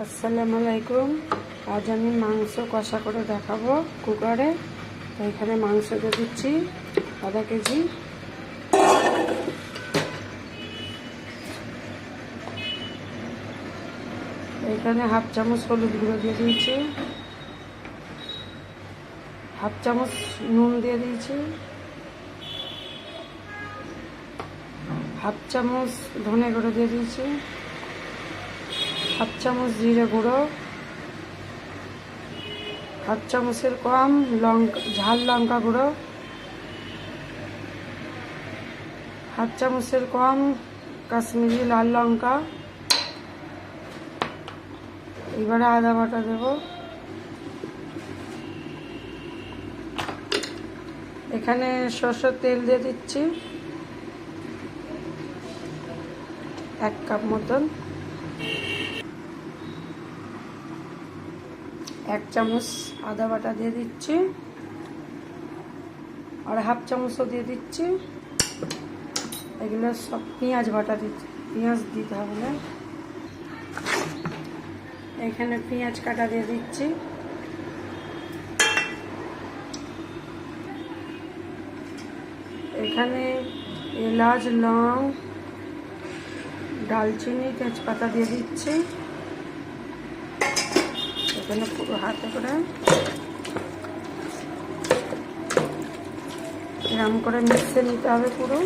আসসালামু আলাইকুম। আজ আমি মাংস কষা করে দেখাবো কুকারে। তো এখানে মাংস দিয়ে দিচ্ছি আধা কেজি। এখানে হাফ চামচ হলুদ গুঁড়ো দিয়ে দিয়েছি, হাফ চামচ নুন দিয়ে দিয়েছি, হাফ চামচ ধনে গুঁড়ো দিয়ে দিয়েছি, হাফ চামচ জিরে গুঁড়ো, হাফ চামচের কম ঝাল লঙ্কা গুঁড়ো, হাফ চামচের কম কাশ্মীরি লাল লঙ্কা। এবারে আদা বাটা দেব। এখানে সরষের তেল দিয়ে দিচ্ছি 1 কাপ মতন, 1 চামচ আদা বাটা দিয়ে দিচ্ছি, আর হাফ চামচও দিয়ে দিচ্ছি। এগুলো সব পেঁয়াজ বাটা দিচ্ছি, পেঁয়াজ দিতে হবে না। এখানে পেঁয়াজ কাটা দিয়ে দিচ্ছি। এখানে এলাচ, লং, দালচিনি, তেজপাতা দিয়ে দিচ্ছি। এখানে পুরো হাতে করে এরকম করে মিশিয়ে নিতে হবে পুরো।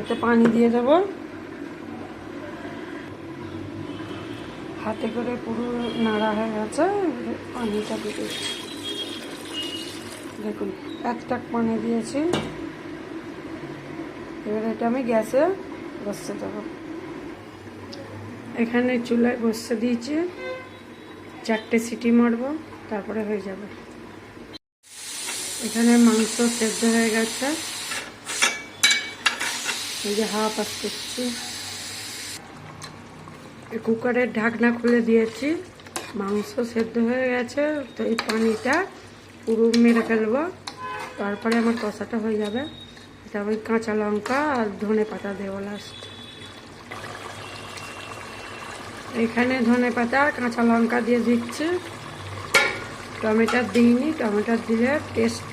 এতে পানি দিয়ে দেব। হাতে করে পুরো নাড়া হয়ে গেছে, পানিটা দিয়ে দিচ্ছি। দেখুন 1 টাক পানি দিয়েছি। এবার এটা আমি গ্যাসে বসিয়ে দেব। এখানে চুলায় বসিয়ে দিয়েছি, 4টে সিটি মারবো, তারপরে হয়ে যাবে। এখানে মাংস সেদ্ধ হয়ে গেছে, এই যে হাফ আসতেছি। কুকারের ঢাকনা খুলে দিয়েছি, মাংস সেদ্ধ হয়ে গেছে। তো এই পানিটা পুরো মেরে ফেলবো, তারপরে আমার কষাটা হয়ে যাবে। তারপরে কাঁচা লঙ্কা আর ধনে পাতা দেবো লাস্ট। এখানে ধনে পাতা আর কাঁচা লঙ্কা দিয়ে দিচ্ছি। টমেটো দিইনি, টমেটো দিলে টেস্ট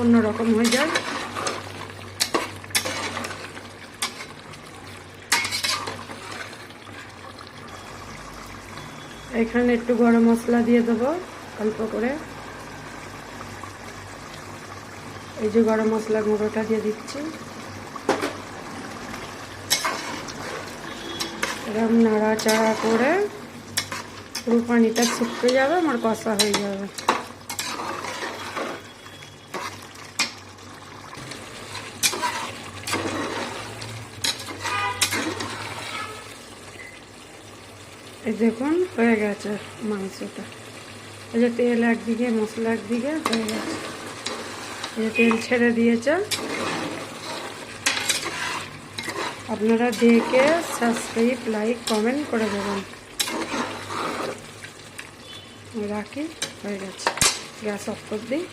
অন্যরকম হয়ে যায়। এখানে একটু গরম মশলা দিয়ে দেবো অল্প করে। এই যে গরম মশলা গুঁড়োটা দিয়ে দিচ্ছি। এরকম নাড়াচাড়া করে পুরো পানিটা শুকিয়ে যাবে, আমার কষা হয়ে যাবে। এই দেখুন হয়ে গেছে মাংসটা। এই যে তেল একদিকে, মশলা একদিকে হয়ে গেছে। এই যে তেল ছেড়ে দিয়েছে। আপনারা দেখে সাবস্ক্রাইব, লাইক, কমেন্ট করে দেবেন। রাখি, হয়ে গেছে। গ্যাস অফ করে দিই।